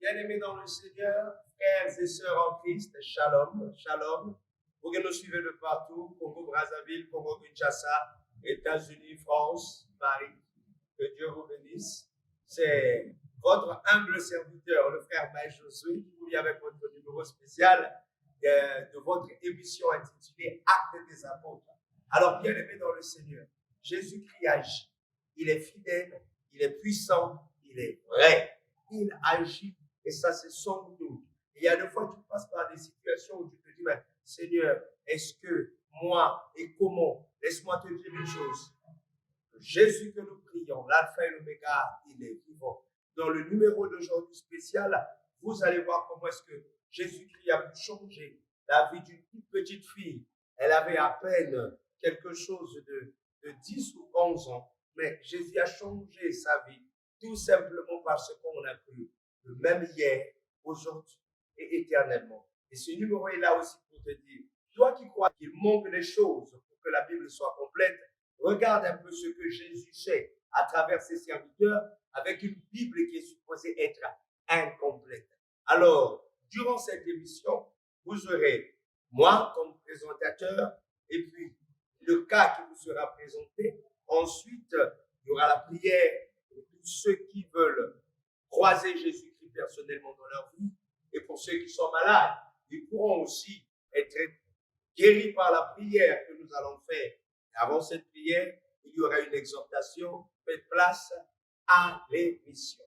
Bien-aimés dans le Seigneur, frères et sœurs en Christ, shalom, shalom. Vous qui nous suivez de partout, Congo, Brazzaville, Congo, Kinshasa, États-Unis, France, Paris, que Dieu vous bénisse. C'est votre humble serviteur, le frère Maïs Josué, qui vous lie avec votre numéro spécial de votre émission intitulée Actes des Apôtres. Alors, bien-aimés dans le Seigneur, Jésus-Christ agit. Il est fidèle, il est puissant, il est vrai. Il agit. Et ça, c'est sans doute. Et il y a des fois, tu passes par des situations où tu te dis, mais Seigneur, est-ce que moi et comment? Laisse-moi te dire une chose. Jésus que nous prions, l'alpha et l'oméga, il est vivant. Dans le numéro d'aujourd'hui spécial, vous allez voir comment est-ce que Jésus-Christ a pu changer la vie d'une toute petite fille. Elle avait à peine quelque chose de 10 ou 11 ans. Mais Jésus a changé sa vie tout simplement parce qu'on a cru. Le même hier, aujourd'hui et éternellement. Et ce numéro est là aussi pour te dire, toi qui crois qu'il manque des choses pour que la Bible soit complète, regarde un peu ce que Jésus fait à travers ses serviteurs avec une Bible qui est supposée être incomplète. Alors, durant cette émission, vous aurez moi comme présentateur et puis le cas qui vous sera présenté. Ensuite, il y aura la prière pour tous ceux qui veulent croiser Jésus-Christ personnellement dans leur vie. Et pour ceux qui sont malades, ils pourront aussi être guéris par la prière que nous allons faire. Et avant cette prière, il y aura une exhortation. Faites place à l'émission.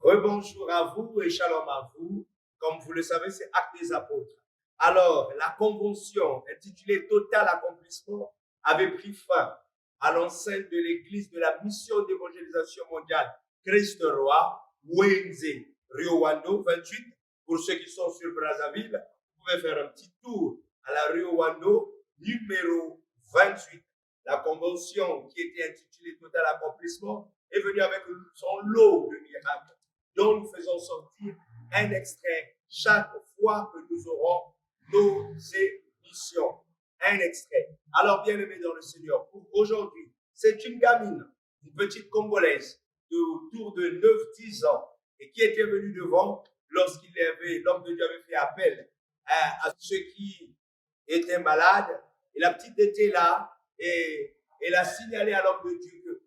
Rebonjour à vous et shalom à vous. Comme vous le savez, c'est Actes des Apôtres. Alors, la convention intitulée Total Accomplissement avait pris fin à l'enceinte de l'église de la mission d'évangélisation mondiale Christ Roi, Wenze, Rio Wando 28. Pour ceux qui sont sur Brazzaville, vous pouvez faire un petit tour à la Rio Wando numéro 28. La convention qui était intitulée Total Accomplissement est venue avec son lot de miracles dont nous faisons sortir un extrait chaque fois que nous aurons nos émissions. Un extrait. Alors, bien-aimés dans le Seigneur, pour aujourd'hui, c'est une gamine, une petite Congolaise autour de 9-10 ans et qui était venue devant lorsqu'il avait, l'homme de Dieu avait fait appel à ceux qui étaient malades. Et la petite était là et elle a signalé à l'homme de Dieu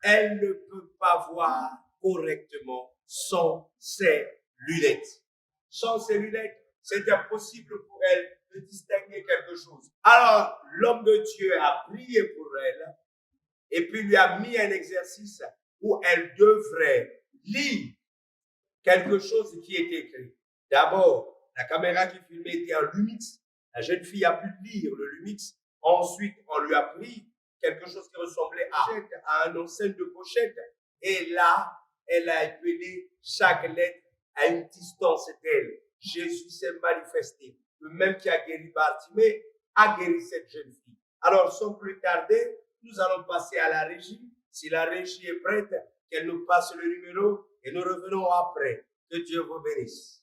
qu'elle ne peut pas voir correctement sans ses lunettes. Sans ses lunettes, c'est impossible pour elle de distinguer quelque chose. Alors, l'homme de Dieu a prié pour elle et puis lui a mis un exercice où elle devrait lire quelque chose qui est écrit. D'abord, la caméra qui filmait était un Lumix. La jeune fille a pu lire le Lumix. Ensuite, on lui a pris quelque chose qui ressemblait à un enceinte de pochette. Et là, elle a appelé chaque lettre à une distance d'elle. Jésus s'est manifesté. Le même qui a guéri Bartimée a guéri cette jeune fille. Alors, sans plus tarder, nous allons passer à la régie. Si la régie est prête, qu'elle nous passe le numéro et nous revenons après. Que Dieu vous bénisse.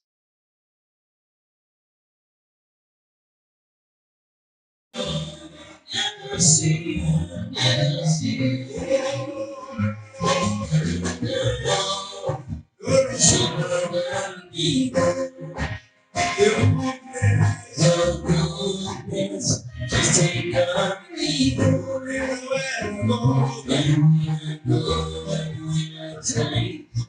Just take on me, time.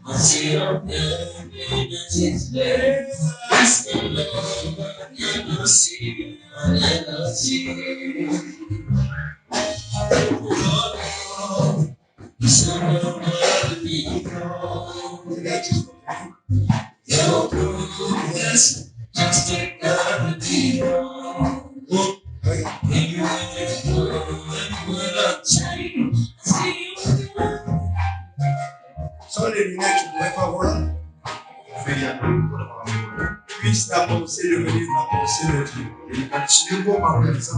I see your goodness there. It's the love I never see, I never see. Oh, someone be your goodness, just take on me. Sans les lunettes, tu ne pourrais pas voir. Puisse ta pensée devenir ma pensée. Et continue pour parler de ça.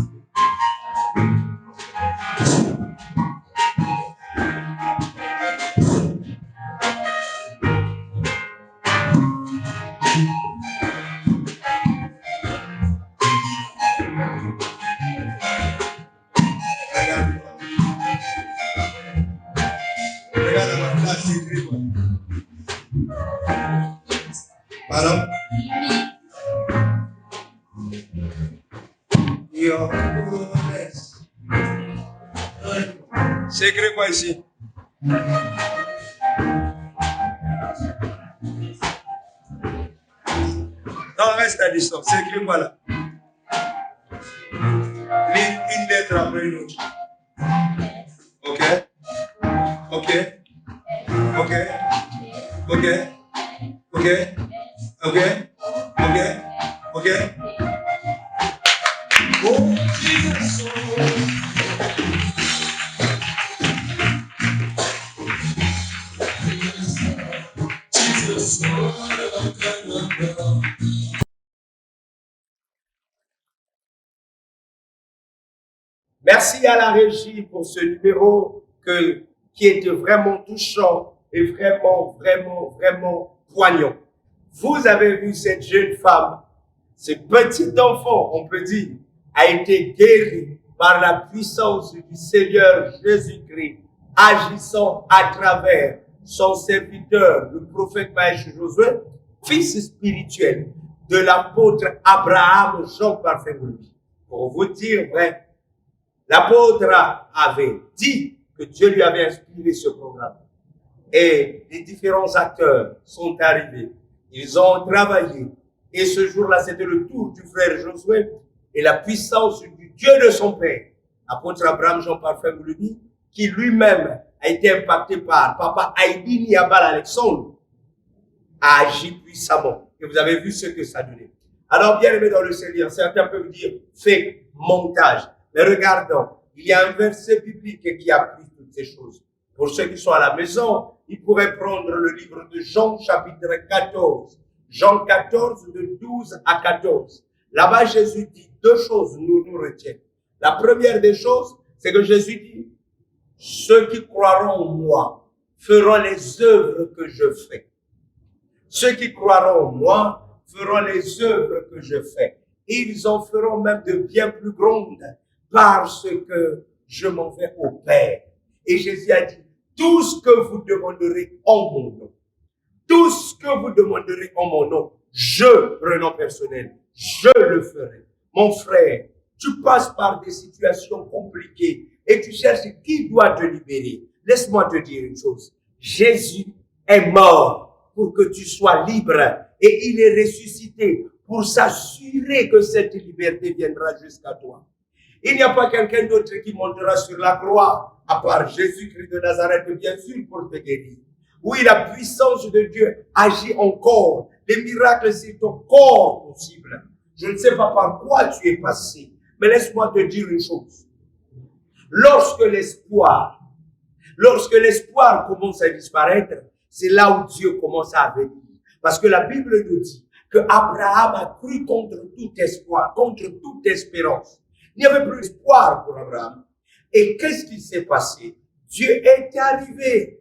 Regarde ma place, c'est écrit quoi? Pardon? Your goodness. C'est écrit quoi ici? Non, reste à distance. C'est écrit quoi là? Une lettre après une autre. Ok? Ok? Ok? Ok? Ok? Ok? Ok? Ok? Oh, Jesus. Merci à la régie pour ce numéro qui était vraiment touchant et vraiment poignant. Vous avez vu cette jeune femme, ce petit enfant, on peut dire, a été guéri par la puissance du Seigneur Jésus-Christ, agissant à travers son serviteur, le prophète Maître Josué, fils spirituel de l'apôtre Abraham Jean Parfait. Pour vous dire vrai, l'apôtre avait dit que Dieu lui avait inspiré ce programme. Et les différents acteurs sont arrivés. Ils ont travaillé. Et ce jour-là, c'était le tour du frère Josué et la puissance du Dieu de son père, l'apôtre Abraham Jean Parfait Moulini, qui lui-même a été impacté par Papa Haïdi Niabal Alexandre, a agi puissamment. Et vous avez vu ce que ça donnait. Alors, bien aimé dans le Seigneur, certains peuvent dire fake montage. Mais regardons, il y a un verset biblique qui appuie toutes ces choses. Pour ceux qui sont à la maison, ils pourraient prendre le livre de Jean, chapitre 14. Jean 14, de 12 à 14. Là-bas, Jésus dit deux choses nous retiennent. La première des choses, c'est que Jésus dit, ceux qui croiront en moi feront les œuvres que je fais. Ceux qui croiront en moi feront les œuvres que je fais. Ils en feront même de bien plus grandes parce que je m'en vais au Père. Et Jésus a dit, tout ce que vous demanderez en mon nom, tout ce que vous demanderez en mon nom, je, prénom personnel, je le ferai. Mon frère, tu passes par des situations compliquées et tu cherches qui doit te libérer. Laisse-moi te dire une chose. Jésus est mort pour que tu sois libre et il est ressuscité pour s'assurer que cette liberté viendra jusqu'à toi. Il n'y a pas quelqu'un d'autre qui montera sur la croix, à part Jésus-Christ de Nazareth, bien sûr, pour te guérir. Oui, la puissance de Dieu agit encore. Les miracles, c'est encore possible. Je ne sais pas par quoi tu es passé, mais laisse-moi te dire une chose. Lorsque l'espoir commence à disparaître, c'est là où Dieu commence à venir. Parce que la Bible nous dit que Abraham a cru contre tout espoir, contre toute espérance. Il n'y avait plus d'espoir pour Abraham. Et qu'est-ce qui s'est passé? Dieu est arrivé.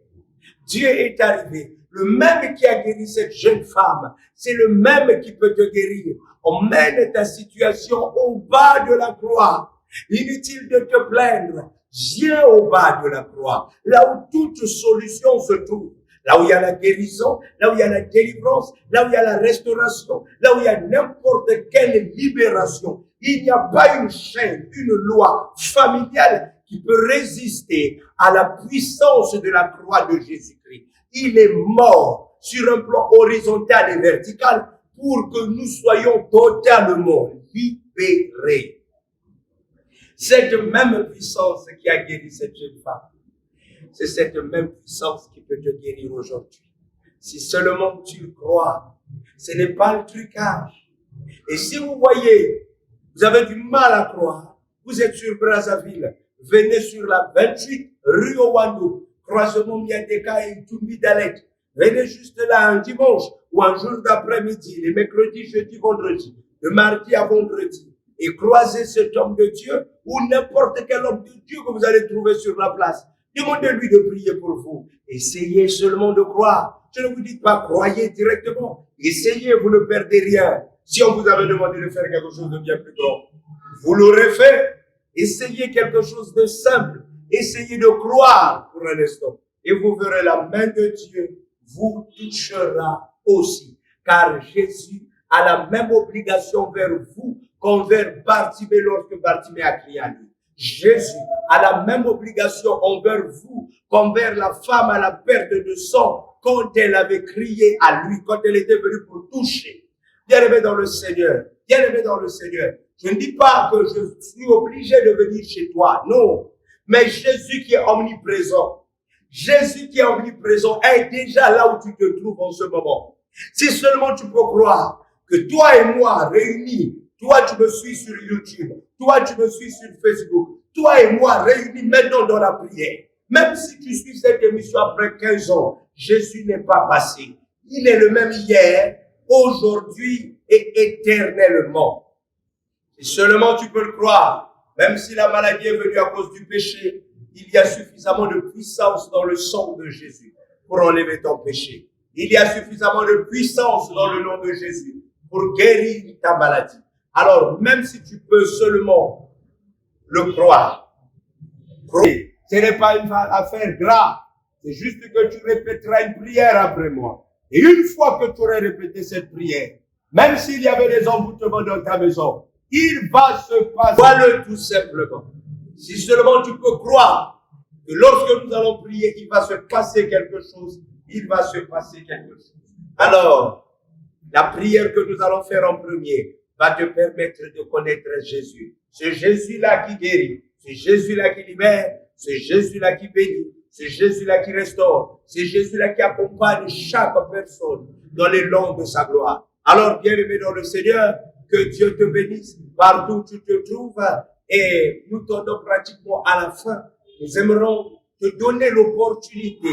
Dieu est arrivé. Le même qui a guéri cette jeune femme, c'est le même qui peut te guérir. Emmène ta situation au bas de la croix. Inutile de te plaindre. Viens au bas de la croix. Là où toute solution se trouve. Là où il y a la guérison, là où il y a la délivrance, là où il y a la restauration, là où il y a n'importe quelle libération. Il n'y a pas une chaîne, une loi familiale qui peut résister à la puissance de la croix de Jésus-Christ. Il est mort sur un plan horizontal et vertical pour que nous soyons totalement libérés. Cette même puissance qui a guéri cette jeune femme, c'est cette même puissance qui peut te guérir aujourd'hui. Si seulement tu crois, ce n'est pas le trucage. Et si vous voyez, vous avez du mal à croire, vous êtes sur Brazzaville, venez sur la 28 rue Owando, croisement Miateka et Tumbi Dalet. Venez juste là un dimanche ou un jour d'après-midi, les mercredis, jeudi, vendredi, de mardi à vendredi, et croisez cet homme de Dieu ou n'importe quel homme de Dieu que vous allez trouver sur la place. Demandez-lui de prier pour vous. Essayez seulement de croire. Je ne vous dis pas croyez directement. Essayez, vous ne perdez rien. Si on vous avait demandé de faire quelque chose de bien plus grand, vous l'aurez fait. Essayez quelque chose de simple. Essayez de croire pour un instant. et vous verrez la main de Dieu vous touchera aussi. Car Jésus a la même obligation vers vous qu'envers Bartimée lorsque Bartimée a crié à lui. Jésus a la même obligation envers vous qu'envers la femme à la perte de sang quand elle avait crié à lui, quand elle était venue pour toucher. Bien-aimé dans le Seigneur, bien-aimé dans le Seigneur, je ne dis pas que je suis obligé de venir chez toi, non. Mais Jésus qui est omniprésent, Jésus qui est omniprésent est déjà là où tu te trouves en ce moment. Si seulement tu peux croire que toi et moi réunis, toi tu me suis sur YouTube, toi tu me suis sur Facebook, toi et moi réunis maintenant dans la prière. Même si tu suis cette émission après 15 ans, Jésus n'est pas passé. Il est le même hier, aujourd'hui et éternellement. Si seulement tu peux le croire, même si la maladie est venue à cause du péché, il y a suffisamment de puissance dans le sang de Jésus pour enlever ton péché. Il y a suffisamment de puissance dans le nom de Jésus pour guérir ta maladie. Alors, même si tu peux seulement le croire, ce n'est pas une affaire grave. C'est juste que tu répéteras une prière après moi. Et une fois que tu aurais répété cette prière, même s'il y avait des envoûtements dans ta maison, il va se passer. Vois-le tout simplement. Si seulement tu peux croire que lorsque nous allons prier, il va se passer quelque chose, il va se passer quelque chose. Alors, la prière que nous allons faire en premier va te permettre de connaître Jésus. C'est Jésus-là qui guérit, c'est Jésus-là qui libère, c'est Jésus-là qui bénit, c'est Jésus-là qui restaure, c'est Jésus-là qui accompagne chaque personne dans les longs de sa gloire. Alors, bien-aimé dans le Seigneur, que Dieu te bénisse partout où tu te trouves. Et nous tournons pratiquement à la fin. Nous aimerons te donner l'opportunité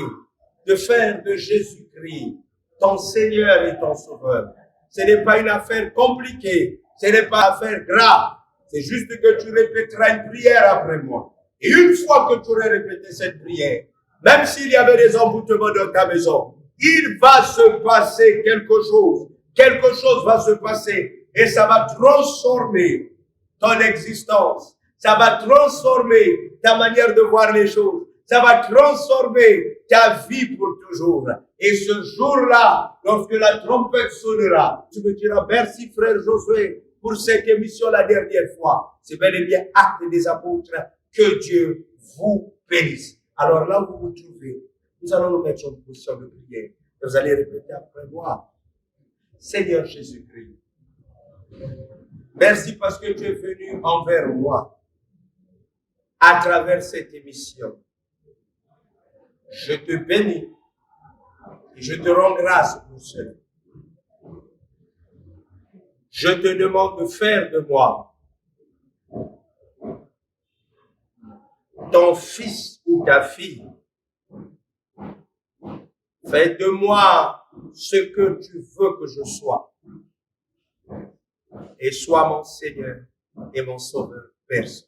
de faire de Jésus-Christ ton Seigneur et ton Sauveur. Ce n'est pas une affaire compliquée. Ce n'est pas une affaire grave. C'est juste que tu répéteras une prière après moi. Et une fois que tu aurais répété cette prière, même s'il y avait des envoûtements dans ta maison, il va se passer quelque chose. Quelque chose va se passer. Et ça va transformer ton existence. Ça va transformer ta manière de voir les choses. Ça va transformer ta vie pour toujours. Et ce jour-là, lorsque la trompette sonnera, tu me diras merci frère Josué pour cette émission la dernière fois. C'est bel et bien Actes des Apôtres. Que Dieu vous bénisse. Alors là où vous vous trouvez, nous allons nous mettre en position de prière. Vous allez répéter après moi. Seigneur Jésus-Christ, merci parce que tu es venu envers moi à travers cette émission. Je te bénis et je te rends grâce pour cela. Je te demande de faire de moi ton fils ou ta fille. Fais de moi ce que tu veux que je sois. Et sois mon Seigneur et mon Sauveur personne.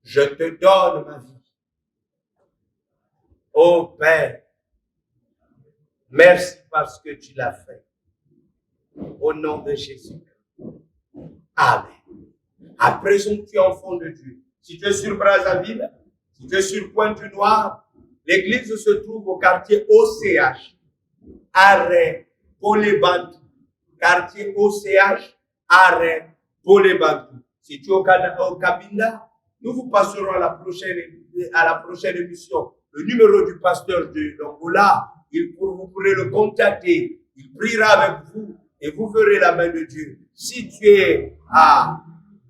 Je te donne ma vie. Ô Père, merci parce que tu l'as fait. Au nom de Jésus. Amen. À présent, tu es enfant de Dieu. Si tu es sur Brazzaville, si tu es sur Pointe-Noire, l'église se trouve au quartier OCH, Arrêt Polébantou. Quartier OCH, Arrêt Polébantou. Si tu es au Cabinda, nous vous passerons à la prochaine émission. Le numéro du pasteur de l'Angola, vous pourrez le contacter. Il priera avec vous et vous verrez la main de Dieu. Si tu es à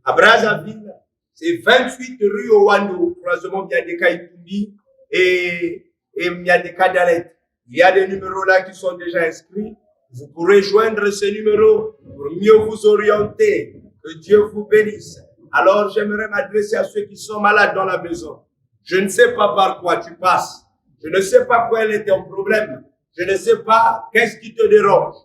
Brazzaville, c'est 28 rue Owando, croisement Miadeka Itumbi et Miadeka Dalet. Il y a des numéros là qui sont déjà inscrits. Vous pourrez joindre ces numéros pour mieux vous orienter. Que Dieu vous bénisse. Alors, j'aimerais m'adresser à ceux qui sont malades dans la maison. Je ne sais pas par quoi tu passes. Je ne sais pas quel est ton problème. Je ne sais pas qu'est-ce qui te dérange.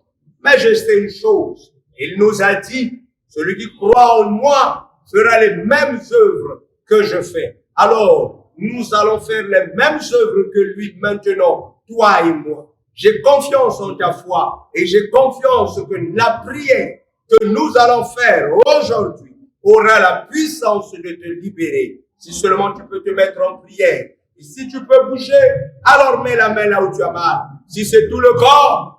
Mais je sais une chose. Il nous a dit, celui qui croit en moi fera les mêmes œuvres que je fais. Alors, nous allons faire les mêmes œuvres que lui maintenant, toi et moi. J'ai confiance en ta foi et j'ai confiance que la prière que nous allons faire aujourd'hui aura la puissance de te libérer. Si seulement tu peux te mettre en prière Et si tu peux bouger, alors mets la main là où tu as mal. Si c'est tout le corps,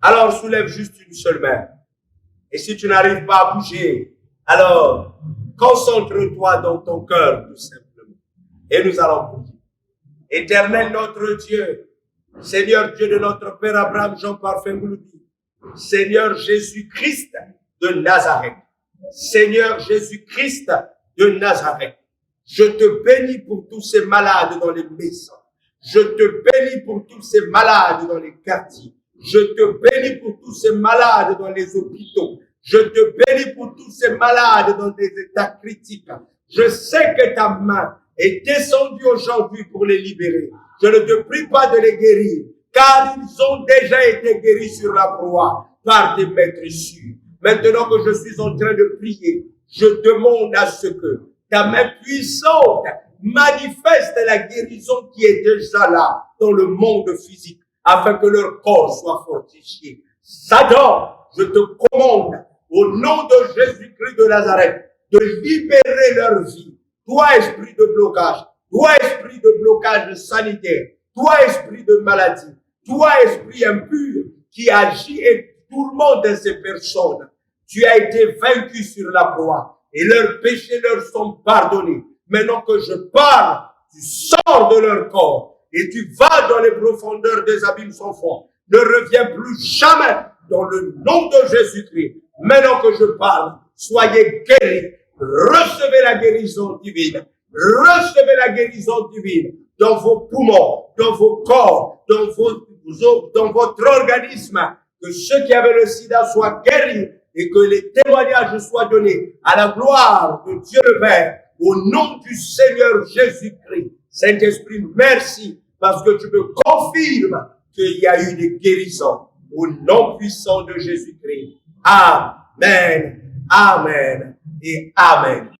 alors soulève juste une seule main. Et si tu n'arrives pas à bouger, alors concentre-toi dans ton cœur tout simplement. Et nous allons prier. Éternel notre Dieu, Seigneur Dieu de notre Père Abraham, Jean Parfait Mouloudi, Seigneur Jésus-Christ de Nazareth, Seigneur Jésus-Christ de Nazareth, je te bénis pour tous ces malades dans les maisons. Je te bénis pour tous ces malades dans les quartiers. Je te bénis pour tous ces malades dans les hôpitaux. Je te bénis pour tous ces malades dans des états critiques. Je sais que ta main est descendue aujourd'hui pour les libérer. Je ne te prie pas de les guérir, car ils ont déjà été guéris sur la croix par des maîtres sûrs. Maintenant que je suis en train de prier, je demande à ce que ta main puissante manifeste la guérison qui est déjà là dans le monde physique, afin que leur corps soit fortifié. Satan, je te commande, au nom de Jésus-Christ de Nazareth, de libérer leur vie. Toi, esprit de blocage, toi, esprit de blocage sanitaire, toi, esprit de maladie, toi, esprit impur qui agit et tourmente ces personnes. Tu as été vaincu sur la croix et leurs péchés leur sont pardonnés. Maintenant que je parle, tu sors de leur corps et tu vas dans les profondeurs des abîmes sans fond. Ne reviens plus jamais dans le nom de Jésus-Christ. Maintenant que je parle, soyez guéris. Recevez la guérison divine. Recevez la guérison divine dans vos poumons, dans vos corps, dans votre organisme. Que ceux qui avaient le sida soient guéris et que les témoignages soient donnés à la gloire de Dieu le Père, au nom du Seigneur Jésus-Christ. Saint-Esprit, merci parce que tu me confirmes qu'il y a eu des guérisons au nom puissant de Jésus-Christ. Amen, amen et amen.